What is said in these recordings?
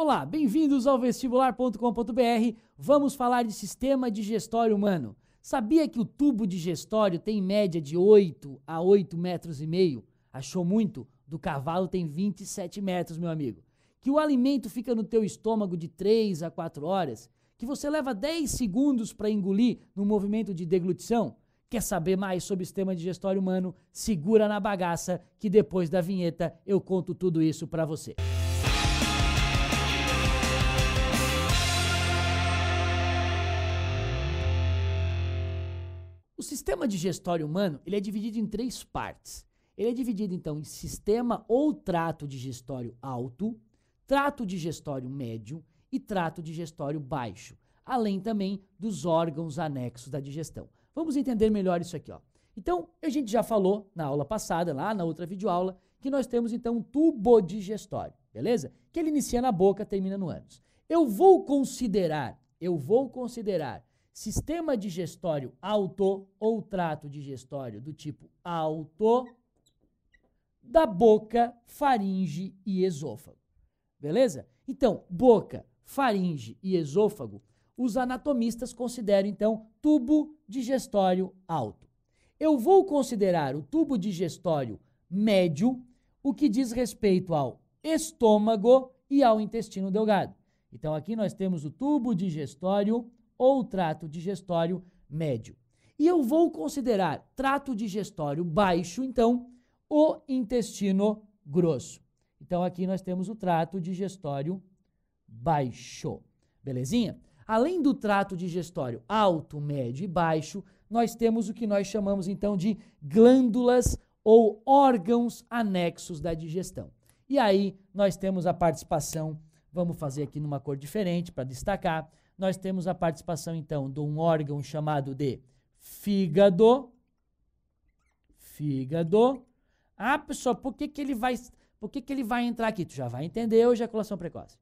Olá, bem-vindos ao vestibular.com.br. Vamos falar de sistema digestório humano. Sabia que o tubo digestório tem média de 8 a 8,5 metros? Achou muito? Do cavalo tem 27 metros, meu amigo. Que o alimento fica no teu estômago de 3 a 4 horas. Que você leva 10 segundos para engolir no movimento de deglutição. Quer saber mais sobre o sistema digestório humano? Segura na bagaça que depois da vinheta eu conto tudo isso para você. O sistema digestório humano, ele é dividido em 3 partes. Ele é dividido, então, em sistema ou trato digestório alto, trato digestório médio e trato digestório baixo, além também dos órgãos anexos da digestão. Vamos entender melhor isso aqui, ó. Então, a gente já falou na aula passada, lá na outra videoaula, que nós temos, então, um tubo digestório, beleza? Que ele inicia na boca, termina no ânus. Eu vou considerar sistema digestório alto ou trato digestório do tipo alto da boca, faringe e esôfago. Beleza? Então, boca, faringe e esôfago, os anatomistas consideram, então, tubo digestório alto. Eu vou considerar o tubo digestório médio, o que diz respeito ao estômago e ao intestino delgado. Então, aqui nós temos o tubo digestório ou trato digestório médio. E eu vou considerar trato digestório baixo, então, o intestino grosso. Então, aqui nós temos o trato digestório baixo. Belezinha? Além do trato digestório alto, médio e baixo, nós temos o que nós chamamos, então, de glândulas ou órgãos anexos da digestão. E aí, nós temos a participação, vamos fazer aqui numa cor diferente para destacar, nós temos a participação, então, de um órgão chamado de fígado. Fígado. Ah, pessoal, por que ele vai entrar aqui? Tu já vai entender a ejaculação precoce.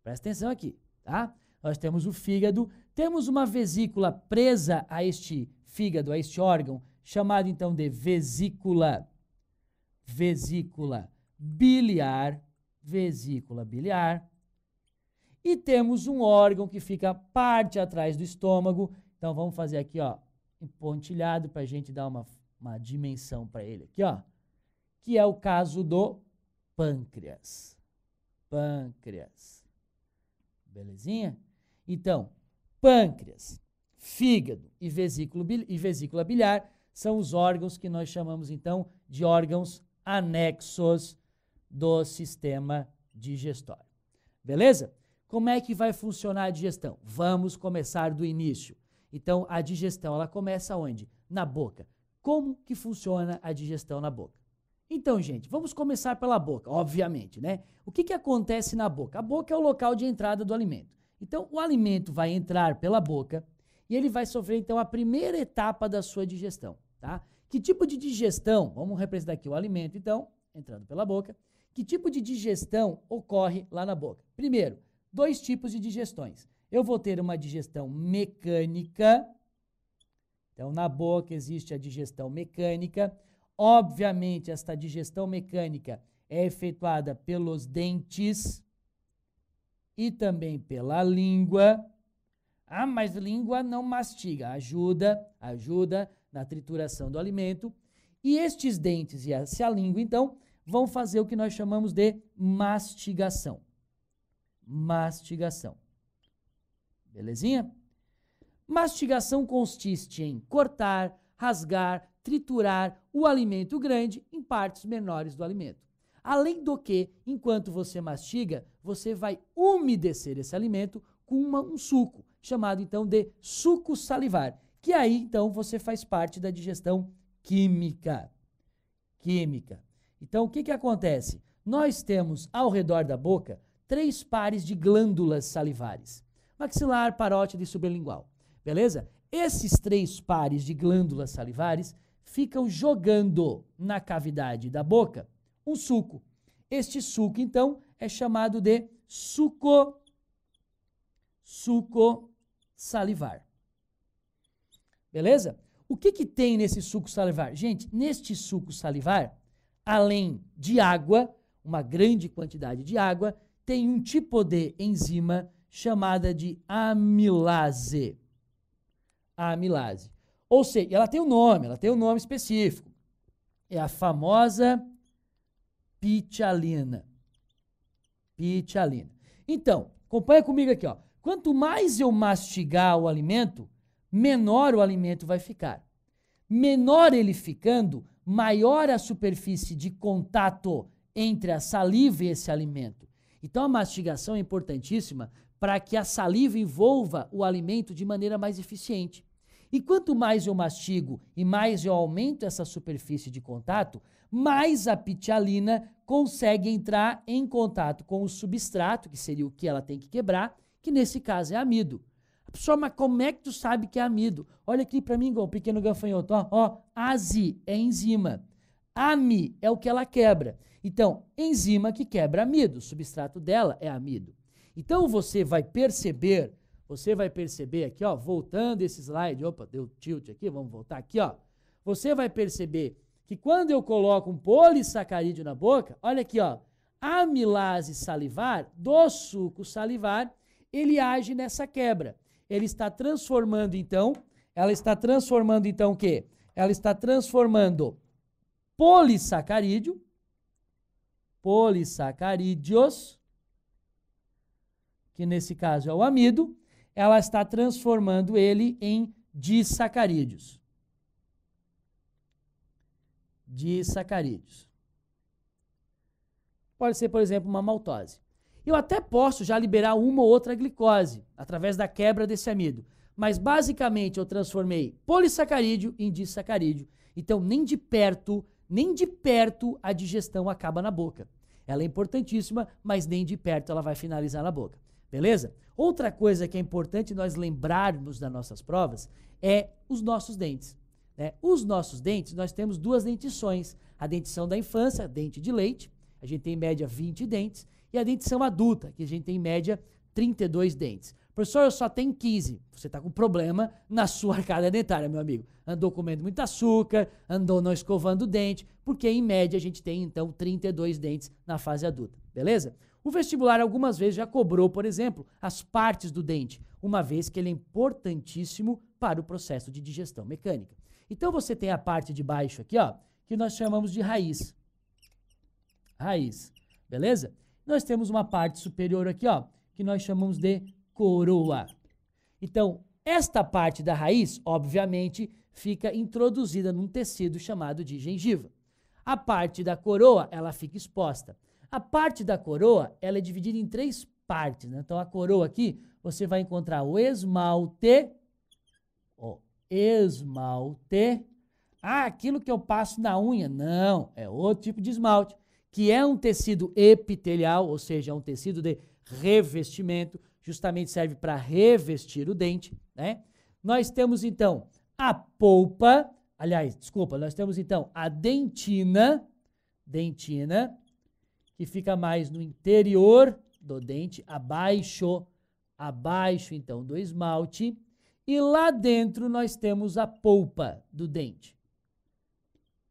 Presta atenção aqui, tá? Nós temos o fígado, temos uma vesícula presa a este fígado, a este órgão, chamado, então, de vesícula biliar. Vesícula biliar. E temos um órgão que fica parte atrás do estômago. Então, vamos fazer aqui, ó, pontilhado para a gente dar uma dimensão para ele aqui, ó. Que é o caso do pâncreas. Pâncreas. Belezinha? Então, pâncreas, fígado e vesícula biliar são os órgãos que nós chamamos, então, de órgãos anexos do sistema digestório. Beleza? Como é que vai funcionar a digestão? Vamos começar do início. Então, a digestão, ela começa onde? Na boca. Como que funciona a digestão na boca? Então, gente, vamos começar pela boca, obviamente, né? O que acontece na boca? A boca é o local de entrada do alimento. Então, o alimento vai entrar pela boca e ele vai sofrer, então, a primeira etapa da sua digestão, tá? Que tipo de digestão? Vamos representar aqui o alimento, então, entrando pela boca. Que tipo de digestão ocorre lá na boca? Primeiro, 2 tipos de digestões. Eu vou ter uma digestão mecânica. Então, na boca existe a digestão mecânica. Obviamente, esta digestão mecânica é efetuada pelos dentes e também pela língua. Ah, mas língua não mastiga. Ajuda na trituração do alimento. E estes dentes e essa língua, então, vão fazer o que nós chamamos de mastigação. Mastigação. Belezinha? Mastigação consiste em cortar, rasgar, triturar o alimento grande em partes menores do alimento. Além do que, enquanto você mastiga, você vai umedecer esse alimento com um suco, chamado então de suco salivar, que aí então você faz parte da digestão química. Então, o que acontece? Nós temos ao redor da boca 3 pares de glândulas salivares: maxilar, parótida e sublingual. Beleza? Esses 3 pares de glândulas salivares ficam jogando na cavidade da boca um suco. Este suco, então, é chamado de suco salivar. Beleza? O que tem nesse suco salivar? Gente, neste suco salivar, além de água, uma grande quantidade de água, tem um tipo de enzima chamada de amilase. Amilase. Ou seja, ela tem um nome específico. É a famosa pitialina. Pitialina. Então, acompanha comigo aqui, ó. Quanto mais eu mastigar o alimento, menor o alimento vai ficar. Menor ele ficando, maior a superfície de contato entre a saliva e esse alimento. Então, a mastigação é importantíssima para que a saliva envolva o alimento de maneira mais eficiente. E quanto mais eu mastigo e mais eu aumento essa superfície de contato, mais a pitialina consegue entrar em contato com o substrato, que seria o que ela tem que quebrar, que nesse caso é amido. Pessoal, mas como é que tu sabe que é amido? Olha aqui para mim, igual um pequeno gafanhoto. Ó, ASI é enzima. AMI é o que ela quebra. Então, enzima que quebra amido. O substrato dela é amido. Então, você vai perceber aqui, ó, voltando esse slide, opa, deu tilt aqui, vamos voltar aqui, ó. Você vai perceber que quando eu coloco um polissacarídeo na boca, olha aqui, ó, a amilase salivar do suco salivar, ele age nessa quebra. Ela está transformando então o quê? Ela está transformando polissacarídeos, que nesse caso é o amido, ela está transformando ele em disacarídeos. Disacarídeos. Pode ser, por exemplo, uma maltose. Eu até posso já liberar uma ou outra glicose através da quebra desse amido, mas basicamente eu transformei polissacarídeo em disacarídeo. Então, nem de perto a digestão acaba na boca. Ela é importantíssima, mas nem de perto ela vai finalizar na boca. Beleza? Outra coisa que é importante nós lembrarmos das nossas provas é os nossos dentes. Né? Os nossos dentes, nós temos duas dentições. A dentição da infância, dente de leite, a gente tem em média 20 dentes, e a dentição adulta, que a gente tem em média 32 dentes. Professor, eu só tenho 15. Você está com problema na sua arcada dentária, meu amigo. Andou comendo muito açúcar, andou não escovando o dente, porque em média a gente tem então 32 dentes na fase adulta, beleza? O vestibular algumas vezes já cobrou, por exemplo, as partes do dente, uma vez que ele é importantíssimo para o processo de digestão mecânica. Então você tem a parte de baixo aqui, ó, que nós chamamos de raiz. Raiz, beleza? Nós temos uma parte superior aqui, ó, que nós chamamos de coroa. Então, esta parte da raiz, obviamente, fica introduzida num tecido chamado de gengiva. A parte da coroa, ela fica exposta. A parte da coroa, ela é dividida em 3 partes, né? Então, a coroa aqui, você vai encontrar o esmalte, aquilo que eu passo na unha. Não, é outro tipo de esmalte, que é um tecido epitelial, ou seja, é um tecido de revestimento, justamente serve para revestir o dente, né? Nós temos, então, a polpa, nós temos, então, a dentina, que fica mais no interior do dente, abaixo, então, do esmalte, e lá dentro nós temos a polpa do dente.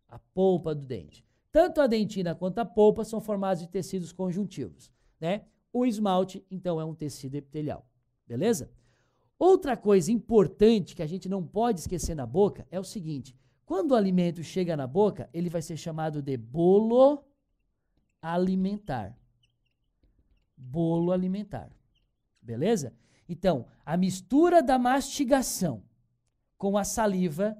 A polpa do dente. Tanto a dentina quanto a polpa são formados de tecidos conjuntivos, né? O esmalte, então, é um tecido epitelial, beleza? Outra coisa importante que a gente não pode esquecer na boca é o seguinte: quando o alimento chega na boca, ele vai ser chamado de bolo alimentar. Bolo alimentar, beleza? Então, a mistura da mastigação com a saliva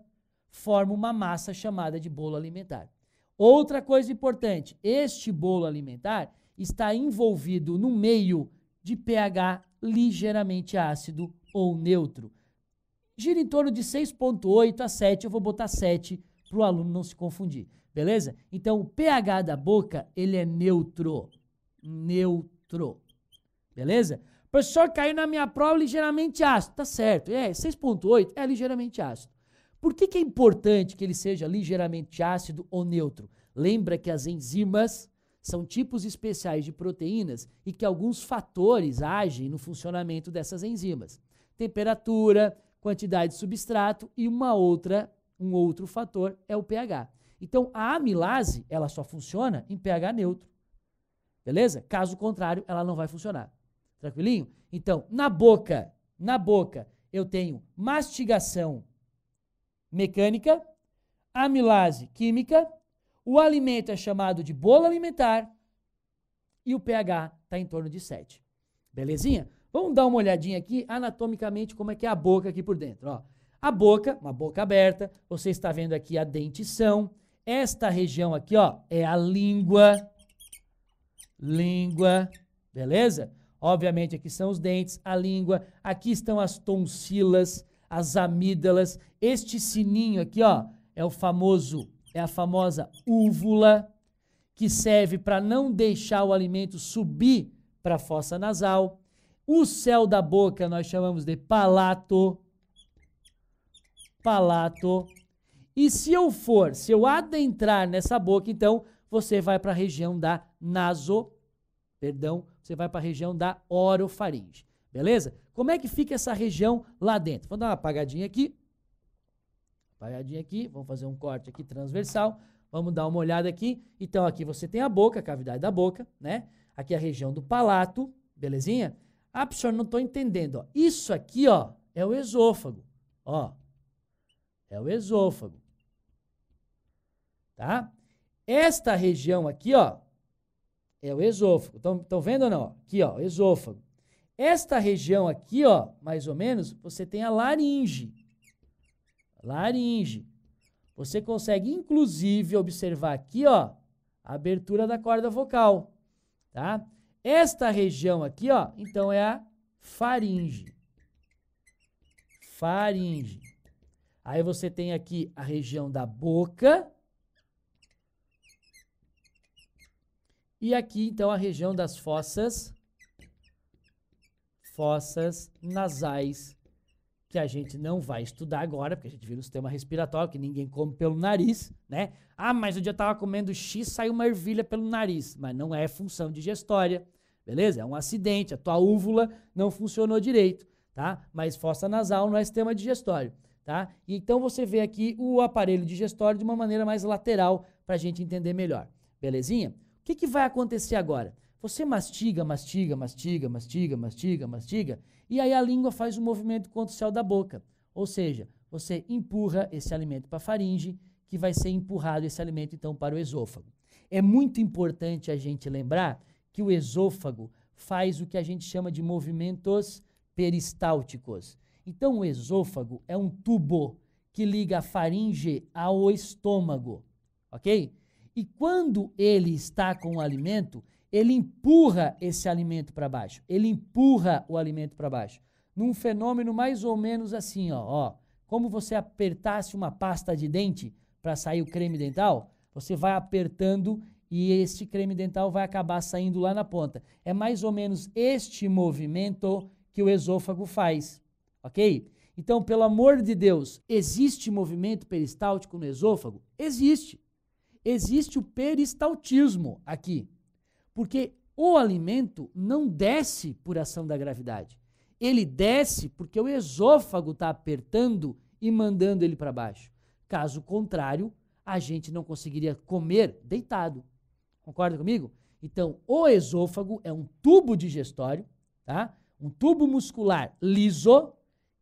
forma uma massa chamada de bolo alimentar. Outra coisa importante, este bolo alimentar está envolvido no meio de pH ligeiramente ácido ou neutro. Gira em torno de 6,8 a 7, eu vou botar 7 para o aluno não se confundir, beleza? Então, o pH da boca, ele é neutro, beleza? Professor, caiu na minha prova ligeiramente ácido, tá certo, 6,8 é ligeiramente ácido. Por que é importante que ele seja ligeiramente ácido ou neutro? Lembra que as enzimas são tipos especiais de proteínas e que alguns fatores agem no funcionamento dessas enzimas. Temperatura, quantidade de substrato e um outro fator é o pH. Então, a amilase, ela só funciona em pH neutro. Beleza? Caso contrário, ela não vai funcionar. Tranquilinho? Então, na boca, eu tenho mastigação mecânica, amilase química, o alimento é chamado de bolo alimentar e o pH está em torno de 7. Belezinha? Vamos dar uma olhadinha aqui anatomicamente como é que é a boca aqui por dentro. Ó. A boca, uma boca aberta, você está vendo aqui a dentição. Esta região aqui, ó, é a língua, beleza? Obviamente aqui são os dentes, a língua, aqui estão as tonsilas, as amígdalas, este sininho aqui, ó, é a famosa úvula, que serve para não deixar o alimento subir para a fossa nasal. O céu da boca nós chamamos de palato. E se eu adentrar nessa boca, então, você vai para a região da você vai para a região da orofaringe. Beleza? Como é que fica essa região lá dentro? Vou dar uma apagadinha aqui. Vamos fazer um corte aqui transversal. Vamos dar uma olhada aqui. Então, aqui você tem a boca, a cavidade da boca, né? Aqui a região do palato, belezinha? Ah, professor, não estou entendendo. Ó. Isso aqui, ó, é o esôfago. Ó, é o esôfago. Tá? Esta região aqui, ó, é o esôfago. Estão vendo ou não? Aqui, ó, esôfago. Esta região aqui, ó, mais ou menos, você tem a laringe. Você consegue, inclusive, observar aqui, ó, a abertura da corda vocal, tá? Esta região aqui, ó, então é a faringe. Aí você tem aqui a região da boca. E aqui, então, a região das fossas nasais, que a gente não vai estudar agora, porque a gente viu no sistema respiratório, que ninguém come pelo nariz, né? Ah, mas um dia eu estava comendo X, saiu uma ervilha pelo nariz. Mas não é função digestória, beleza? É um acidente, a tua úvula não funcionou direito, tá? Mas fossa nasal não é sistema digestório, tá? E então você vê aqui o aparelho digestório de uma maneira mais lateral para a gente entender melhor, belezinha? O que vai acontecer agora? Você mastiga, e aí a língua faz um movimento contra o céu da boca. Ou seja, você empurra esse alimento para a faringe, que vai ser empurrado esse alimento, então, para o esôfago. É muito importante a gente lembrar que o esôfago faz o que a gente chama de movimentos peristálticos. Então, o esôfago é um tubo que liga a faringe ao estômago, ok? E quando ele está com o alimento, ele empurra esse alimento para baixo. Num fenômeno mais ou menos assim, ó. Como você apertasse uma pasta de dente para sair o creme dental, você vai apertando e este creme dental vai acabar saindo lá na ponta. É mais ou menos este movimento que o esôfago faz, ok? Então, pelo amor de Deus, existe movimento peristáltico no esôfago? Existe. Existe o peristaltismo aqui. Porque o alimento não desce por ação da gravidade. Ele desce porque o esôfago está apertando e mandando ele para baixo. Caso contrário, a gente não conseguiria comer deitado. Concorda comigo? Então, o esôfago é um tubo digestório, tá? Um tubo muscular liso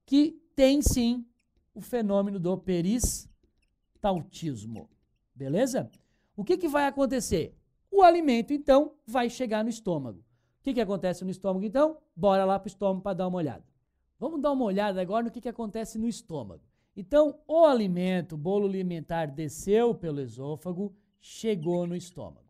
que tem, sim, o fenômeno do peristaltismo. Beleza? O que vai acontecer? O alimento, então, vai chegar no estômago. O que acontece no estômago, então? Bora lá para o estômago para dar uma olhada. Vamos dar uma olhada agora no que acontece no estômago. Então, o alimento, o bolo alimentar, desceu pelo esôfago, chegou no estômago.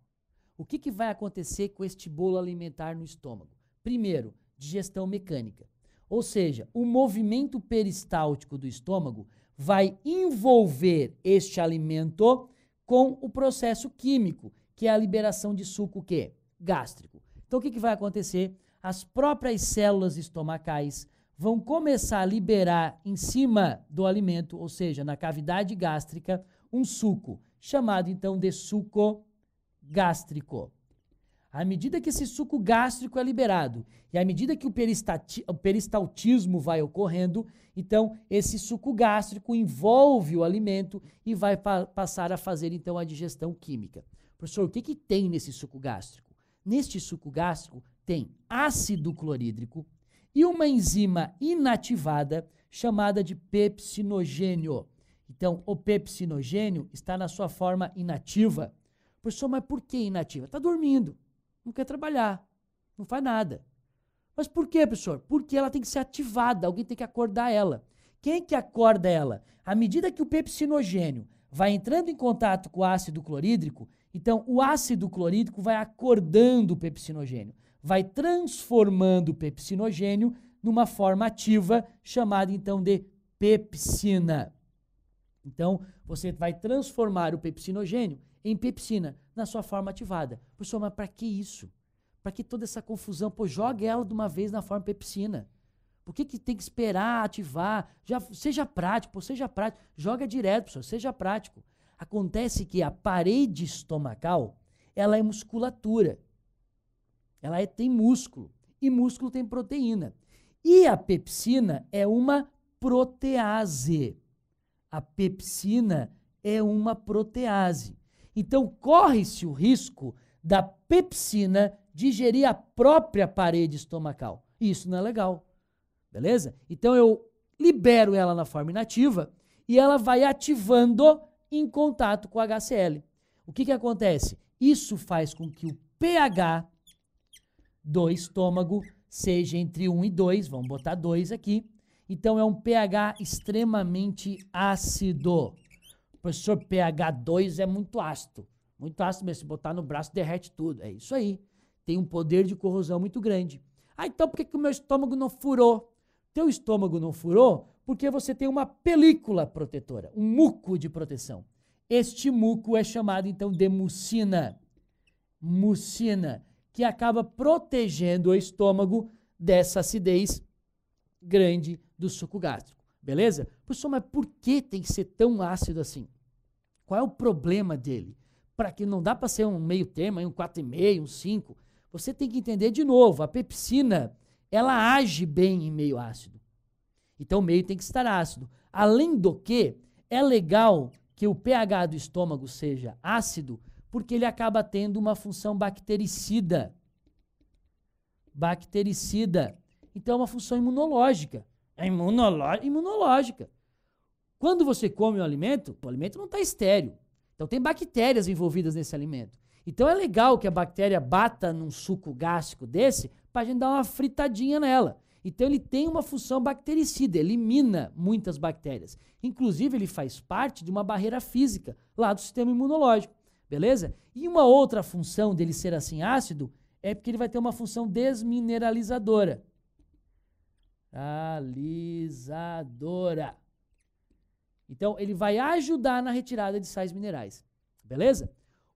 O que vai acontecer com este bolo alimentar no estômago? Primeiro, digestão mecânica. Ou seja, o movimento peristáltico do estômago vai envolver este alimento com o processo químico, que é a liberação de suco o quê? Gástrico. Então, o que vai acontecer? As próprias células estomacais vão começar a liberar em cima do alimento, ou seja, na cavidade gástrica, um suco, chamado então de suco gástrico. À medida que esse suco gástrico é liberado e à medida que o peristaltismo vai ocorrendo, então esse suco gástrico envolve o alimento e vai passar a fazer então a digestão química. Professor, o que tem nesse suco gástrico? Neste suco gástrico tem ácido clorídrico e uma enzima inativada chamada de pepsinogênio. Então, o pepsinogênio está na sua forma inativa. Professor, mas por que inativa? Está dormindo, não quer trabalhar, não faz nada. Mas por quê, professor? Porque ela tem que ser ativada, alguém tem que acordar ela. Quem é que acorda ela? À medida que o pepsinogênio vai entrando em contato com o ácido clorídrico, então o ácido clorídrico vai acordando o pepsinogênio, vai transformando o pepsinogênio numa forma ativa, chamada então de pepsina. Então, você vai transformar o pepsinogênio em pepsina, na sua forma ativada. Professor, mas para que isso? Para que toda essa confusão? Pô, jogue ela de uma vez na forma pepsina. Por que tem que esperar ativar? Seja prático, seja prático. Joga direto, professor, seja prático. Acontece que a parede estomacal, ela é musculatura. Ela tem músculo. E músculo tem proteína. E a pepsina é uma protease. A pepsina é uma protease. Então, corre-se o risco da pepsina digerir a própria parede estomacal. E isso não é legal. Beleza? Então, eu libero ela na forma inativa e ela vai ativando em contato com o HCl. O que acontece? Isso faz com que o pH do estômago seja entre 1 e 2, vamos botar 2 aqui. Então, é um pH extremamente ácido. Professor, pH 2 é muito ácido. Muito ácido mesmo. Se botar no braço, derrete tudo. É isso aí. Tem um poder de corrosão muito grande. Ah, então por que o meu estômago não furou? Teu estômago não furou porque você tem uma película protetora, um muco de proteção. Este muco é chamado, então, de mucina. Mucina, que acaba protegendo o estômago dessa acidez grande do suco gástrico. Beleza? Professor, mas por que tem que ser tão ácido assim? Qual é o problema dele? Para que não dá para ser um meio termo, um 4,5, um 5. Você tem que entender de novo, a pepsina, ela age bem em meio ácido. Então o meio tem que estar ácido. Além do que, é legal que o pH do estômago seja ácido, porque ele acaba tendo uma função bactericida. Bactericida. Então é uma função imunológica. É imunológica. Quando você come o alimento não está estéril. Então tem bactérias envolvidas nesse alimento. Então é legal que a bactéria bata num suco gástrico desse para a gente dar uma fritadinha nela. Então ele tem uma função bactericida, elimina muitas bactérias. Inclusive ele faz parte de uma barreira física lá do sistema imunológico, beleza? E uma outra função dele ser assim ácido é porque ele vai ter uma função desmineralizadora. Alisadora. Então ele vai ajudar na retirada de sais minerais, beleza?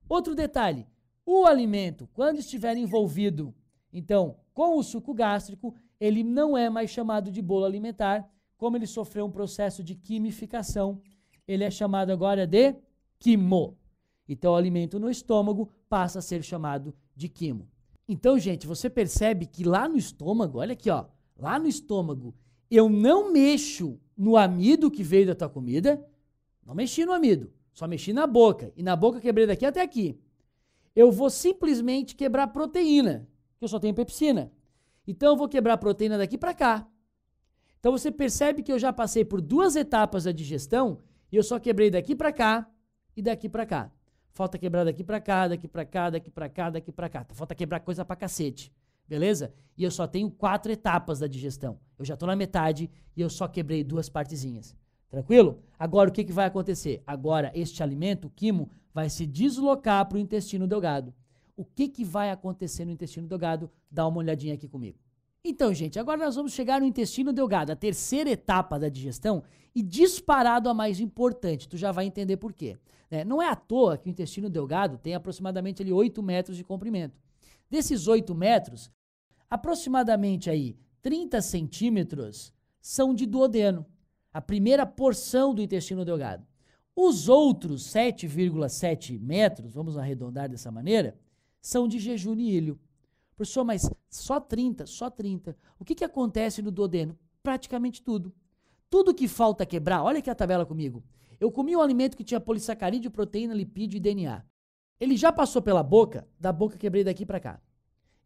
Outro detalhe, o alimento, quando estiver envolvido, então, com o suco gástrico, ele não é mais chamado de bolo alimentar, como ele sofreu um processo de quimificação, ele é chamado agora de quimo. Então, o alimento no estômago passa a ser chamado de quimo. Então, gente, você percebe que lá no estômago, olha aqui, ó, lá no estômago, eu não mexo no amido que veio da tua comida, não mexi no amido, só mexi na boca, e na boca eu quebrei daqui até aqui. Eu vou simplesmente quebrar a proteína, que eu só tenho pepsina. Então eu vou quebrar a proteína daqui para cá. Então você percebe que eu já passei por 2 etapas da digestão e eu só quebrei daqui para cá e daqui para cá. Falta quebrar daqui para cá, daqui para cá, daqui para cá, daqui para cá. Falta quebrar coisa pra cacete, beleza? E eu só tenho 4 etapas da digestão. Eu já tô na metade e eu só quebrei 2 partezinhas. Tranquilo? Agora o que vai acontecer? Agora este alimento, o quimo, vai se deslocar para o intestino delgado. O que vai acontecer no intestino delgado? Dá uma olhadinha aqui comigo. Então, gente, agora nós vamos chegar no intestino delgado, a terceira etapa da digestão e disparado a mais importante. Tu já vai entender por quê. Não é à toa que o intestino delgado tem aproximadamente ali 8 metros de comprimento. Desses 8 metros, aproximadamente aí 30 centímetros são de duodeno, a primeira porção do intestino delgado. Os outros 7,7 metros, vamos arredondar dessa maneira, são de jejum e ilho. Professor, mas só 30, só 30. O que acontece no duodeno? Praticamente tudo. Tudo que falta quebrar, olha aqui a tabela comigo. Eu comi um alimento que tinha polissacarídeo, proteína, lipídio e DNA. Ele já passou pela boca, da boca quebrei daqui para cá.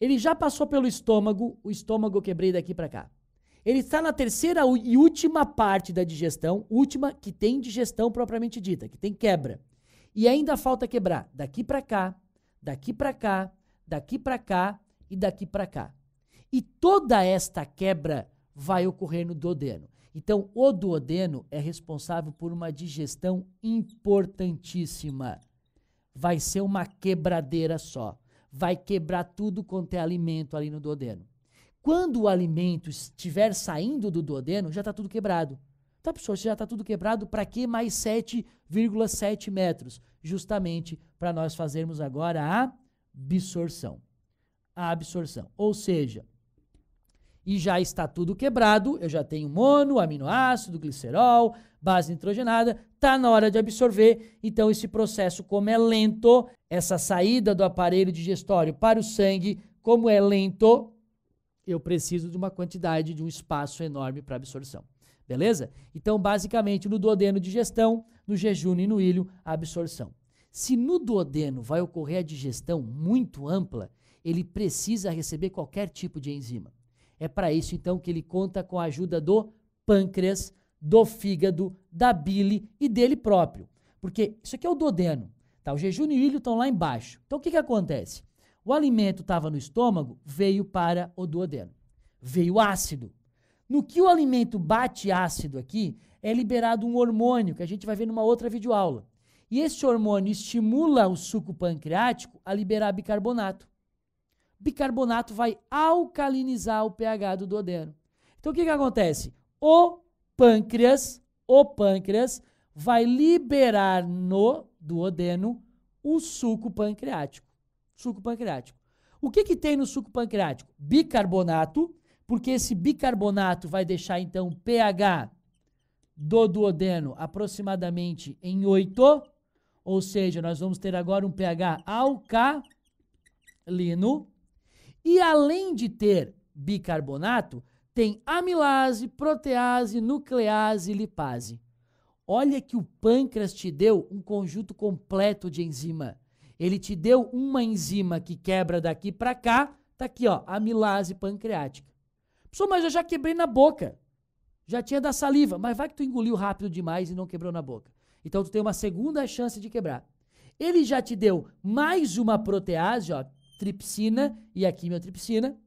Ele já passou pelo estômago, o estômago eu quebrei daqui para cá. Ele está na terceira e última parte da digestão, última que tem digestão propriamente dita, que tem quebra. E ainda falta quebrar daqui para cá, daqui para cá, daqui para cá e daqui para cá. E toda esta quebra vai ocorrer no duodeno. Então, o duodeno é responsável por uma digestão importantíssima. Vai ser uma quebradeira só. Vai quebrar tudo quanto é alimento ali no duodeno. Quando o alimento estiver saindo do duodeno, já está tudo quebrado. Tá, pessoal, se já está tudo quebrado, para que mais 7,7 metros? Justamente para nós fazermos agora a absorção. A absorção. Ou seja, e já está tudo quebrado, eu já tenho mono, aminoácido, glicerol, base nitrogenada, está na hora de absorver. Então, esse processo, como é lento, essa saída do aparelho digestório para o sangue, como é lento, eu preciso de uma quantidade, de um espaço enorme para absorção. Beleza? Então, basicamente, no duodeno, digestão, no jejum e no ilho, a absorção. Se no duodeno vai ocorrer a digestão muito ampla, ele precisa receber qualquer tipo de enzima. É para isso, então, que ele conta com a ajuda do pâncreas, do fígado, da bile e dele próprio. Porque isso aqui é o duodeno. Tá? O jejum e o ilho estão lá embaixo. Então, o que acontece? O alimento estava no estômago, veio para o duodeno. Veio ácido. No que o alimento bate ácido aqui, é liberado um hormônio, que a gente vai ver numa outra videoaula. E esse hormônio estimula o suco pancreático a liberar bicarbonato. Bicarbonato vai alcalinizar o pH do duodeno. Então, o que acontece? O pâncreas vai liberar no duodeno o suco pancreático. Suco pancreático. O que tem no suco pancreático? Bicarbonato, porque esse bicarbonato vai deixar, então, o pH do duodeno aproximadamente em 8, ou seja, nós vamos ter agora um pH alcalino. E além de ter bicarbonato, tem amilase, protease, nuclease e lipase. Olha que o pâncreas te deu um conjunto completo de enzima. Ele te deu uma enzima que quebra daqui para cá, tá aqui, ó, amilase pancreática. Pessoal, mas eu já quebrei na boca. Já tinha da saliva, mas vai que tu engoliu rápido demais e não quebrou na boca. Então tu tem uma segunda chance de quebrar. Ele já te deu mais uma protease, ó, tripsina e a quimiotripsina.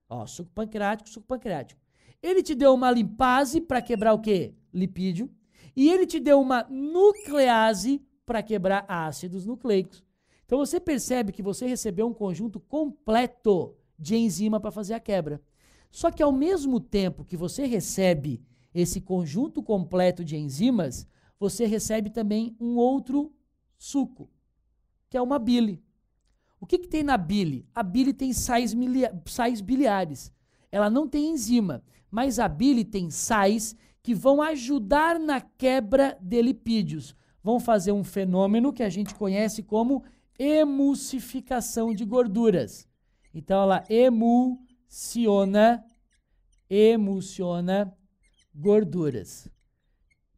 Ó, suco pancreático, suco pancreático. Ele te deu uma lipase para quebrar o quê? Lipídio. E ele te deu uma nuclease para quebrar ácidos nucleicos. Então você percebe que você recebeu um conjunto completo de enzima para fazer a quebra. Só que ao mesmo tempo que você recebe esse conjunto completo de enzimas, você recebe também um outro suco, que é uma bile. O que tem na bile? A bile tem sais biliares. Ela não tem enzima, mas a bile tem sais que vão ajudar na quebra de lipídios. Vão fazer um fenômeno que a gente conhece como emulsificação de gorduras. Então, ela emulsiona gorduras.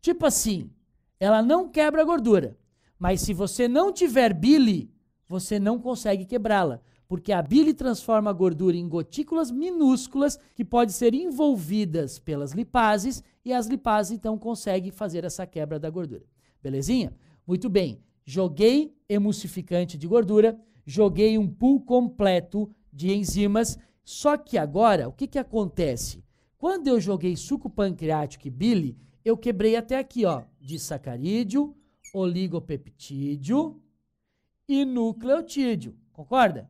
Tipo assim, ela não quebra a gordura, mas se você não tiver bile, você não consegue quebrá-la, porque a bile transforma a gordura em gotículas minúsculas que podem ser envolvidas pelas lipases e as lipases então conseguem fazer essa quebra da gordura. Belezinha? Muito bem. Joguei emulsificante de gordura, joguei um pool completo de enzimas, só que agora, o que acontece? Quando eu joguei suco pancreático e bile, eu quebrei até aqui, ó, disacarídeo, oligopeptídeo e nucleotídeo, concorda?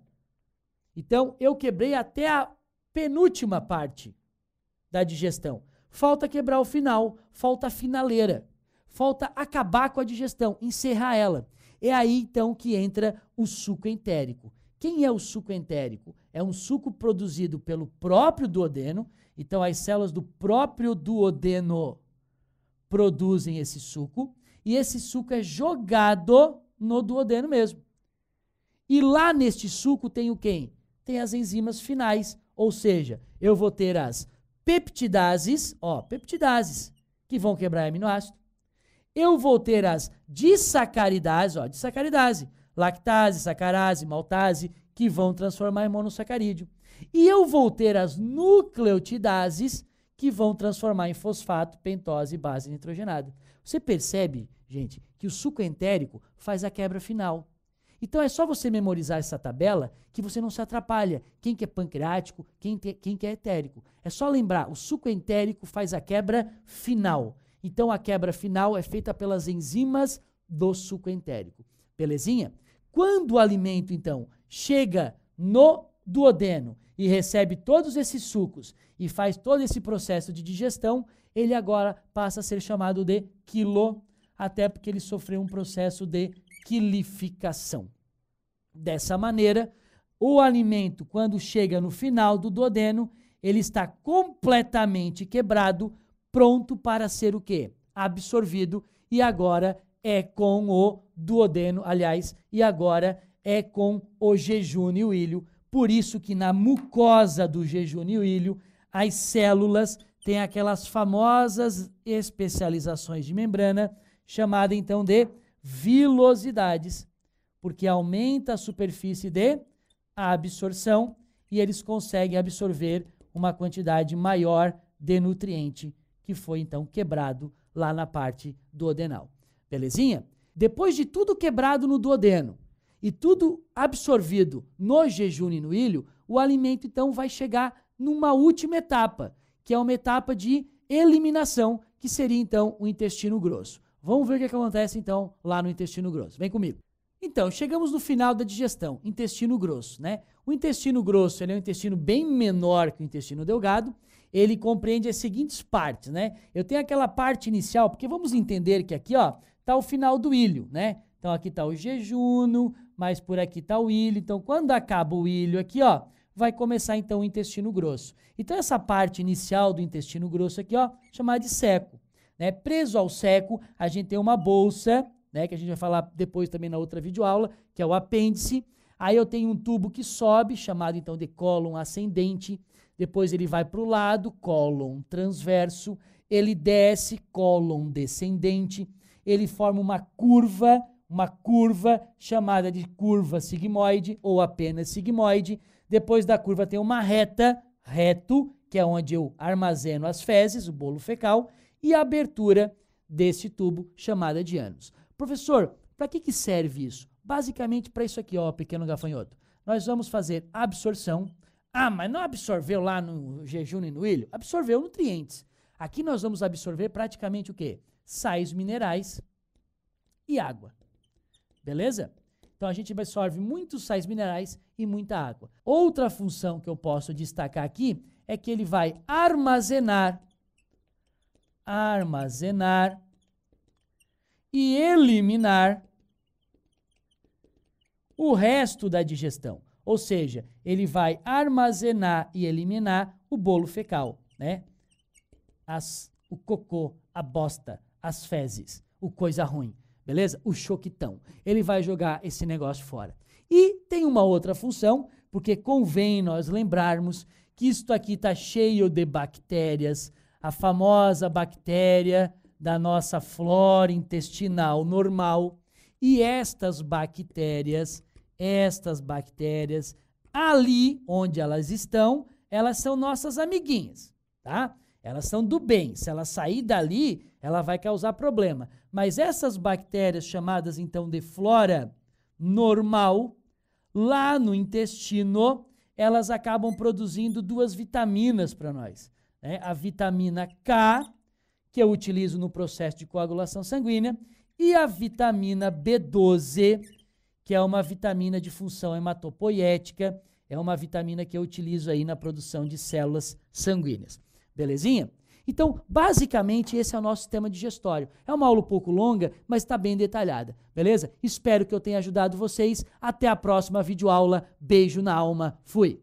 Então, eu quebrei até a penúltima parte da digestão. Falta quebrar o final, falta a finaleira, falta acabar com a digestão, encerrar ela. É aí, então, que entra o suco entérico. Quem é o suco entérico? É um suco produzido pelo próprio duodeno. Então, as células do próprio duodeno produzem esse suco. E esse suco é jogado no duodeno mesmo. E lá neste suco tem o quê? Tem as enzimas finais. Ou seja, eu vou ter as peptidases, ó, peptidases, que vão quebrar aminoácido. Eu vou ter as disacaridases, ó, disacaridase, lactase, sacarase, maltase, que vão transformar em monossacarídeo. E eu vou ter as nucleotidases, que vão transformar em fosfato, pentose e base nitrogenada. Você percebe, gente, que o suco entérico faz a quebra final. Então é só você memorizar essa tabela que você não se atrapalha. Quem que é pancreático, quem que é etérico. É só lembrar, o suco entérico faz a quebra final. Então a quebra final é feita pelas enzimas do suco entérico. Belezinha? Quando o alimento, então, chega no duodeno e recebe todos esses sucos e faz todo esse processo de digestão, ele agora passa a ser chamado de quilo, até porque ele sofreu um processo de quilificação. Dessa maneira, o alimento, quando chega no final do duodeno, ele está completamente quebrado, pronto para ser o quê? Absorvido, e agora é com o duodeno, aliás, e agora é com o jejúnio ilho. Por isso que na mucosa do jejúnio ilho, as células têm aquelas famosas especializações de membrana, chamada então de vilosidades, porque aumenta a superfície de absorção e eles conseguem absorver uma quantidade maior de nutriente que foi então quebrado lá na parte duodenal. Belezinha? Depois de tudo quebrado no duodeno e tudo absorvido no jejúnio e no ilho, o alimento então vai chegar numa última etapa, que é uma etapa de eliminação, que seria então o intestino grosso. Vamos ver o que acontece então lá no intestino grosso. Vem comigo. Então, chegamos no final da digestão, intestino grosso, né? O intestino grosso, ele é um intestino bem menor que o intestino delgado. Ele compreende as seguintes partes, né? Eu tenho aquela parte inicial, porque vamos entender que aqui, ó, tá o final do ilho, né? Então aqui tá o jejúnio, mas por aqui tá o ilho. Então quando acaba o ilho aqui, ó, vai começar então o intestino grosso. Então essa parte inicial do intestino grosso aqui, ó, chamada de seco, né? Preso ao seco, a gente tem uma bolsa, né, que a gente vai falar depois também na outra videoaula, que é o apêndice. Aí eu tenho um tubo que sobe, chamado então de cólon ascendente. Depois ele vai para o lado, cólon transverso. Ele desce, cólon descendente. Ele forma uma curva chamada de curva sigmoide ou apenas sigmoide. Depois da curva tem uma reta, reto, que é onde eu armazeno as fezes, o bolo fecal, e a abertura desse tubo chamada de ânus. Professor, para que serve isso? Basicamente para isso aqui, ó, pequeno gafanhoto. Nós vamos fazer absorção. Ah, mas não absorveu lá no jejum e no ilho? Absorveu nutrientes. Aqui nós vamos absorver praticamente o quê? Sais minerais e água. Beleza? Então a gente absorve muitos sais minerais e muita água. Outra função que eu posso destacar aqui é que ele vai armazenar e eliminar o resto da digestão. Ou seja, ele vai armazenar e eliminar o bolo fecal, né? O cocô, a bosta, as fezes, o coisa ruim, beleza? O choquitão. Ele vai jogar esse negócio fora. E tem uma outra função, porque convém nós lembrarmos que isto aqui está cheio de bactérias, a famosa bactéria da nossa flora intestinal normal. E estas bactérias, ali onde elas estão, elas são nossas amiguinhas, tá? Elas são do bem. Se ela sair dali, ela vai causar problema. Mas essas bactérias, chamadas então de flora normal, lá no intestino, elas acabam produzindo duas vitaminas para nós, né? A vitamina K, que eu utilizo no processo de coagulação sanguínea, e a vitamina B12, que é uma vitamina de função hematopoiética, é uma vitamina que eu utilizo aí na produção de células sanguíneas. Belezinha? Então, basicamente, esse é o nosso sistema digestório. É uma aula um pouco longa, mas está bem detalhada, beleza? Espero que eu tenha ajudado vocês. Até a próxima videoaula. Beijo na alma. Fui!